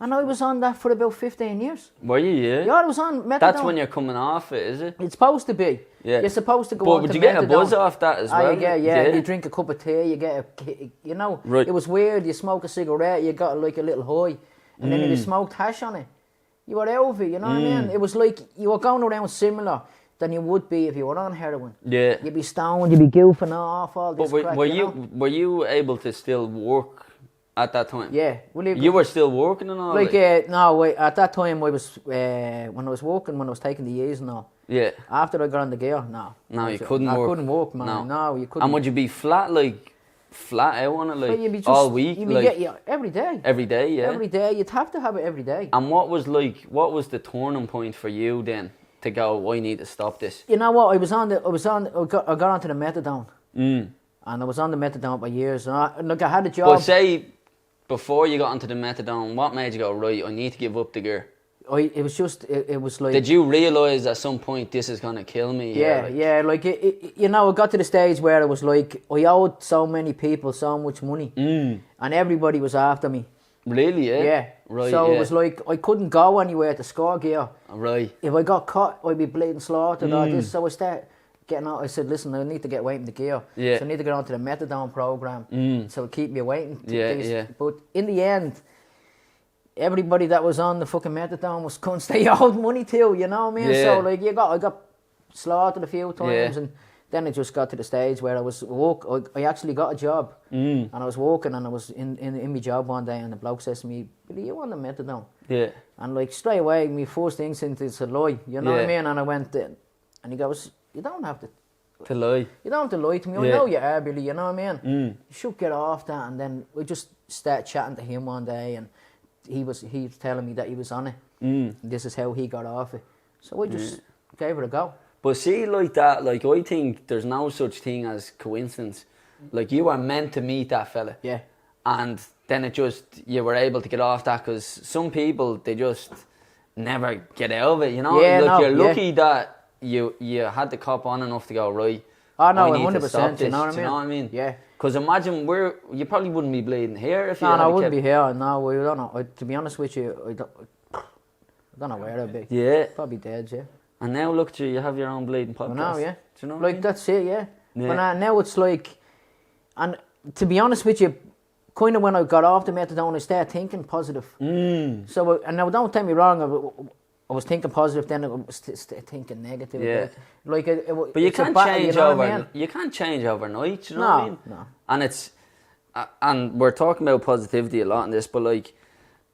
and I was on that for about 15 years. Were you? Yeah. Yeah, I was on methadone. That's when you're coming off it, is it? It's supposed to be. Yeah. You're supposed to go But on would to you get a methadone. buzz off that as well? You get, yeah. You drink a cup of tea, you get you know. Right. It was weird. You smoke a cigarette, you got like a little high, and then if you smoked hash on it, you were out of it. You know what I mean? It was like you were going around similar than you would be if you were on heroin. Yeah. You'd be stoned, you'd be goofing off, all But this crap, were you you know? were you able to still work at that time? Yeah. You were still working and all. like no, wait, at that time I was when I was walking, when I was taking the years and all. Yeah. After I got on the gear, no. No, you I couldn't work. I couldn't walk, man. No, you couldn't. And would you be flat out on it But you'd be like just, all week? You'd be Like every day. every day, yeah. Every day, you'd have to have it every day. And what was the turning point for you then to go, I need to stop this? You know what? I got onto the methadone. And I was on the methadone for years. And I had a job. But say, before you got onto the methadone, what made you go, right, I need to give up the gear? It was like... Did you realise at some point this is going to kill me? Yeah, like, you know, it got to the stage where it was like, I owed so many people so much money. And everybody was after me. Really, yeah? Yeah. Right, so it was like, I couldn't go anywhere to score gear. Right. If I got caught, I'd be bleeding slaughtered or this. So I started getting out. I said, listen, I need to get away from the gear. Yeah. So I need to get onto the methadone program. So it keep me waiting. Yeah. But in the end, everybody that was on the fucking methadone was cunts they owed money to, you know what I mean? Yeah. So like, I got slaughtered a few times, and then it just got to the stage where I actually got a job, and I was walking, and I was in my job one day, and the bloke says to me, "Billy, you on the methadone?" Yeah. And like straight away, my first instinct is to lie, you know what I Yeah. mean? And I went, and he goes, "You don't have to." To lie. You don't have to lie to me. I Yeah. know you are, Billy. You know what I mean? You should get off that. And then we just started chatting to him one day, and he was telling me that he was on it. And this is how he got off it. So I just gave it a go. But see, like that, like I think there's no such thing as coincidence. Like you were meant to meet that fella. Yeah. And then you were able to get off that, because some people, they just never get out of it, you know? Yeah, like no, you're yeah. lucky that you had the cop on enough to go, right, Oh no, I need to 100%. stop this. You know what I Do mean? you know what I mean? Yeah. Because imagine you probably wouldn't be bleeding here if you No, had I kept... wouldn't be here. No, I don't know. To be honest with you, I don't know where I'd be. Yeah. Probably dead, yeah. And now look at you have your own bleeding podcast. I know, yeah. Do you know what I Like, mean? that's it, yeah. Yeah. But now it's like, and to be honest with you, kind of when I got off the methadone, I started thinking positive. So, and now don't take me wrong, I was thinking positive, then I was thinking negative. Yeah. Like But you it's a can't battle, change you know what I mean? You can't change overnight, you know what I mean? No. And it's and we're talking about positivity a lot in this, but like,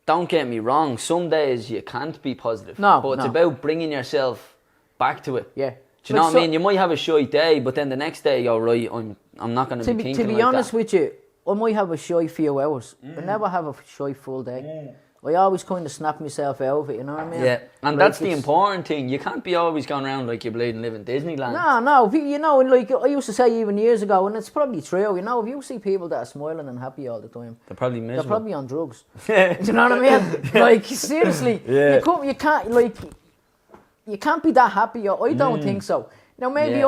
don't get me wrong, some days you can't be positive. No, But it's no. about bringing yourself back to it. Yeah. Do you know Like, what I mean? You might have a shy day, but then the next day you're right, I'm not going to be thinking To be like honest that. with you, I might have a shy few hours. I never have a shy full day. I always kind of snap myself out of it, you know what I mean? Yeah, and Like, that's the it's- important thing. You can't be always going around like you're bleeding living Disneyland. No, you know, like I used to say even years ago, and it's probably true, you know, if you see people that are smiling and happy all the time, They're probably they're miserable. probably on drugs. Do you know what I mean? Like, seriously, Yeah. you can't be that happy. I don't think so. Now maybe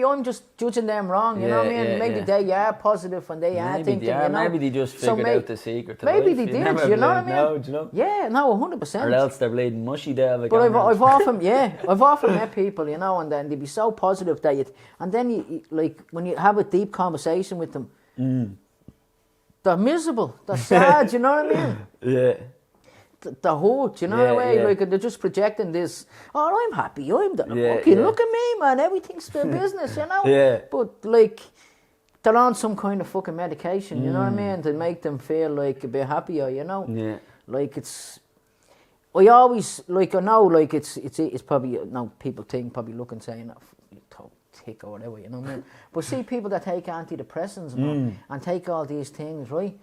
I'm just judging them wrong, you know what I mean? Maybe they are positive and they are thinking, you know. Maybe they just figured out the secret to maybe life. they did, you know what I mean? No, do you know? Yeah, no, 100%. Or else they're bleeding mushy there. But I've often met people, you know, and then they'd be so positive that and then you like when you have a deep conversation with them, they're miserable, they're sad, you know what I mean? Yeah. The hurt, you know the way, like they're just projecting this. Oh, I'm happy. Look at me, man. Everything's the business, you know. Yeah. But like, they're on some kind of fucking medication, you know what I mean, to make them feel like a bit happier, you know. Yeah. Like I always like I know like it's probably people think probably look and say tick or whatever, you know what I mean. But see people that take antidepressants and take all these things, right?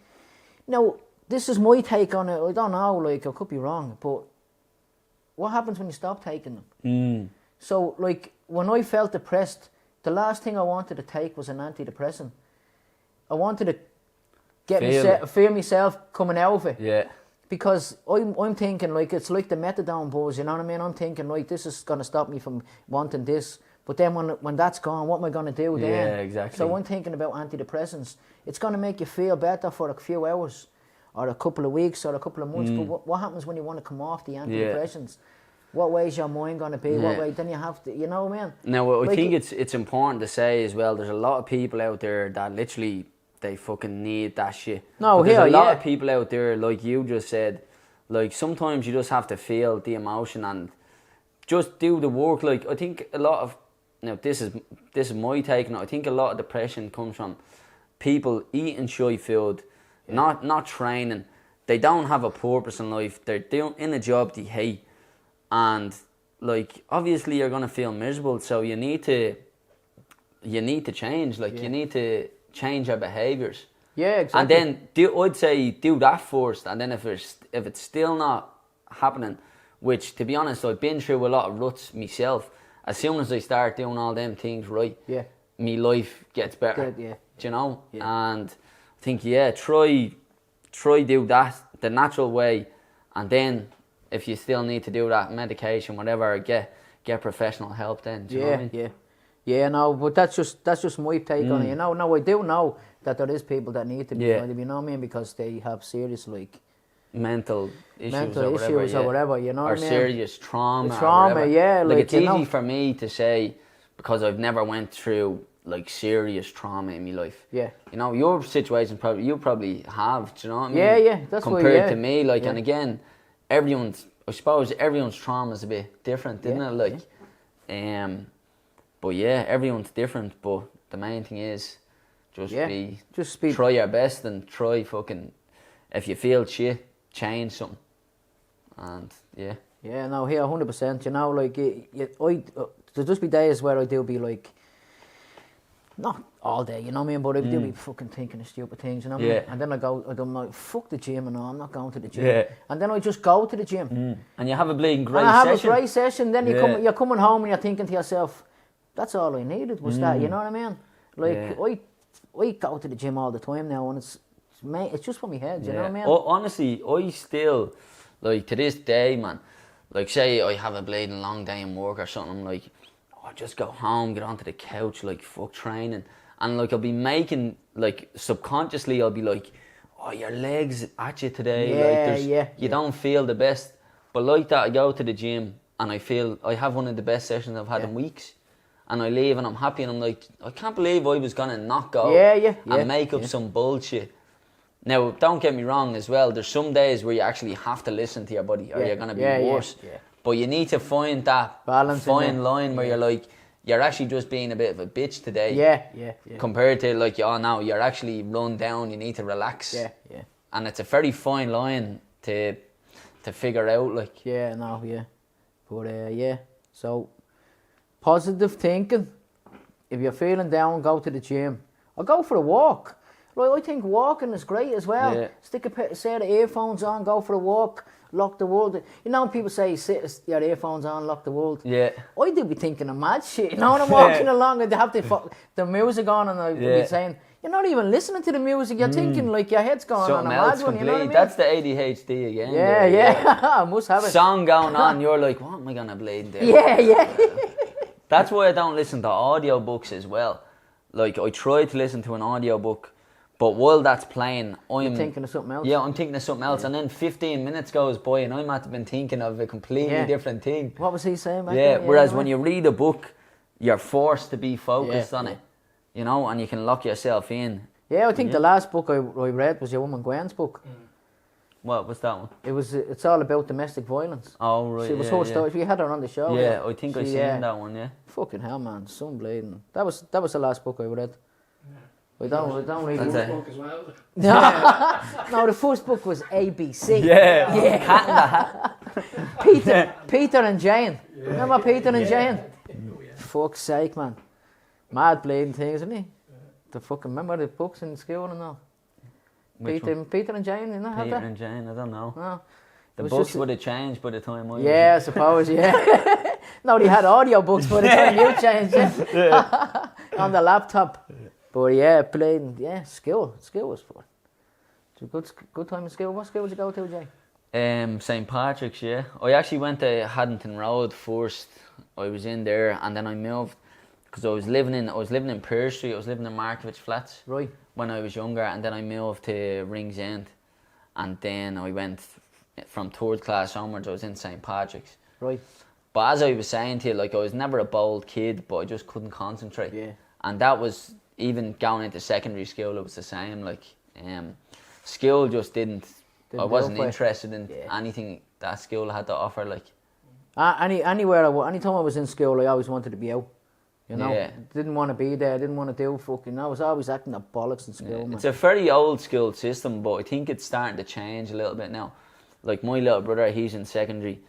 Now. This is my take on it. I don't know, like, I could be wrong, but what happens when you stop taking them? So, like, when I felt depressed, the last thing I wanted to take was an antidepressant. I wanted to feel myself coming out of it. Yeah. Because I'm thinking, like, it's like the methadone buzz, you know what I mean? I'm thinking, like, this is going to stop me from wanting this. But then when that's gone, what am I going to do then? Yeah, exactly. So I'm thinking about antidepressants. It's going to make you feel better for a few hours, or a couple of weeks, or a couple of months. But what happens when you want to come off the antidepressants? What way is your mind going to be? What way? Then you have to, you know what I mean? Now, I think it's important to say as well, there's a lot of people out there that literally, they fucking need that shit. No, but there's a lot of people out there, like you just said, like sometimes you just have to feel the emotion and just do the work. Like, I think a lot of, now this is my take on it, I think a lot of depression comes from people eating shy food, not training. They don't have a purpose in life. They're doing in a job they hate, and like obviously you're gonna feel miserable. So you need to change. Like you need to change your behaviors. Yeah, exactly. And then I'd say do that first, and then if it's still not happening, which to be honest I've been through a lot of ruts myself. As soon as I start doing all them things right, me life gets better. Good, Do you know? Yeah. And I think try do that the natural way, and then if you still need to do that medication, whatever, get professional help then. Do you know what I mean? Yeah, no, but that's just my take on it. You know, no, I do know that there is people that need to be treated, you know what I mean, because they have serious like mental issues or whatever, you know what I mean? Or serious trauma. Trauma, yeah. Like it's easy for me to say because I've never went through like serious trauma in my life. Yeah. You know, your situation you probably have, do you know what I mean? Yeah, that's compared to me, like, and again, I suppose everyone's trauma is a bit different, isn't it? Like, but yeah, everyone's different, but the main thing is just try your best and try fucking, if you feel shit, change something. And yeah, no, here 100%, you know, like there'll just be days where I do be like, not all day, you know what I mean, but I do be fucking thinking of stupid things, you know what I mean? And then I'm like, fuck the gym, and I'm not going to the gym. And then I just go to the gym. And you have a bleeding great session. have a great session, then you're coming home and you're thinking to yourself, that's all I needed was that, you know what I mean? Like, I go to the gym all the time now, and it's just for my head, you know what I mean? Honestly, I still, like, to this day, man, like, say I have a bleeding long day in work or something, I'm like, I just go home, get onto the couch, like, fuck training. And, like, I'll be making, like, subconsciously, I'll be like, oh, your legs at you today. You don't feel the best. But like that, I go to the gym and I feel I have one of the best sessions I've had in weeks. And I leave and I'm happy and I'm like, I can't believe I was going to not go and make up some bullshit. Now, don't get me wrong as well, there's some days where you actually have to listen to your body or you're going to be worse. But you need to find that fine line where you're like, you're actually just being a bit of a bitch today. Compared to like, oh no, you're actually run down, you need to relax. And it's a very fine line to figure out, like. But so positive thinking. If you're feeling down, go to the gym or go for a walk. Right, I think walking is great as well. Stick a set of earphones on, go for a walk, lock the world. You know when people say sit your earphones on, lock the world? I do be thinking of mad shit. You know when I'm walking along and they have the music on and I'll be saying, you're not even listening to the music, you're thinking like your head's going on a mad one, you know what I mean? That's the ADHD again. I must have it. Song going on, you're like, what am I going to bleed there? That's why I don't listen to audiobooks as well. Like, I try to listen to an audiobook, but while that's playing, You're thinking of something else. Yeah, I'm thinking of something else, and then 15 minutes goes by and I might have been thinking of a completely different thing. What was he saying back Yeah, then? whereas when you read a book, you're forced to be focused on it, you know, and you can lock yourself in. Yeah, I think the last book I read was your woman Gwen's book. What was that one? It's all about domestic violence. Oh, right, She was her story. We had her on the show. Yeah, I think I seen that one, yeah. Fucking hell, man, some bleeding. That was the last book I read. I don't really. That's Book as well. No, the first book was ABC. Yeah. Cat in the Hat. Peter and Jane. Remember Peter and Jane? Fuck's sake, man. Mad bleeding things, isn't he? The fucking remember the books in school and all. Peter and Jane, you know, have Peter that? and Jane, I don't know. No. The books would have changed by the time I was I suppose, yeah. No, they had audio books by the time you changed it. On the laptop. But yeah, playing, school was fun. It was a good time in school. What school did you go to, Jay? St. Patrick's, yeah. I actually went to Haddington Road first. I was in there, and then I moved because I was living in Pear Street. I was living in Markovich Flats when I was younger, and then I moved to Rings End, and then I went from third class onwards. I was in St. Patrick's. Right. But as I was saying to you, like, I was never a bold kid, but I just couldn't concentrate. Yeah. And that was even going into secondary school. It was the same. Like, school just didn't I wasn't interested in anything that school had to offer. Like, anytime I was in school, I always wanted to be out. You know, didn't want to be there. Didn't want to do fucking. I was always acting up bollocks in school. Man. It's a very old school system, but I think it's starting to change a little bit now. Like my little brother, he's in secondary,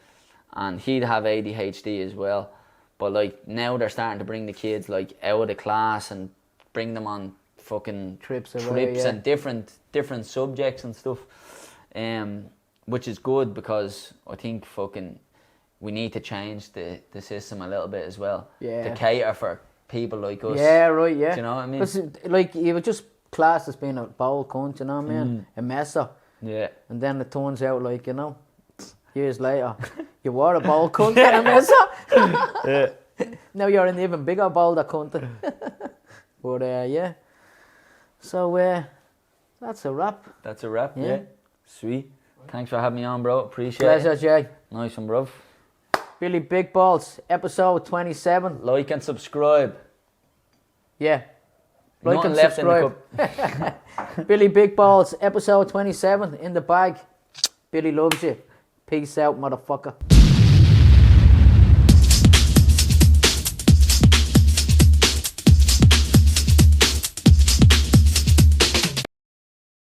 and he'd have ADHD as well. But like now they're starting to bring the kids like out of the class and bring them on fucking trips and different subjects and stuff. Which is good because I think fucking we need to change the system a little bit as well. Yeah. To cater for people like us. Yeah, right, yeah. Do you know what I mean? Because like you were just classed as being a bold cunt, you know what I mean? A messer. Yeah. And then it turns out like, you know, years later, you were a bold cunt and a messer. Yeah. Now you're an even bigger bolder cunt. But yeah. So that's a wrap. That's a wrap, yeah. Sweet. Thanks for having me on, bro. Appreciate Pleasure, it. Jay. Nice one, bro. Billy Big Balls, episode 27. Like and subscribe. Yeah. Like Nothing and left subscribe. in the cup. Billy Big Balls, episode 27 in the bag. Billy loves you. Peace out, motherfucker.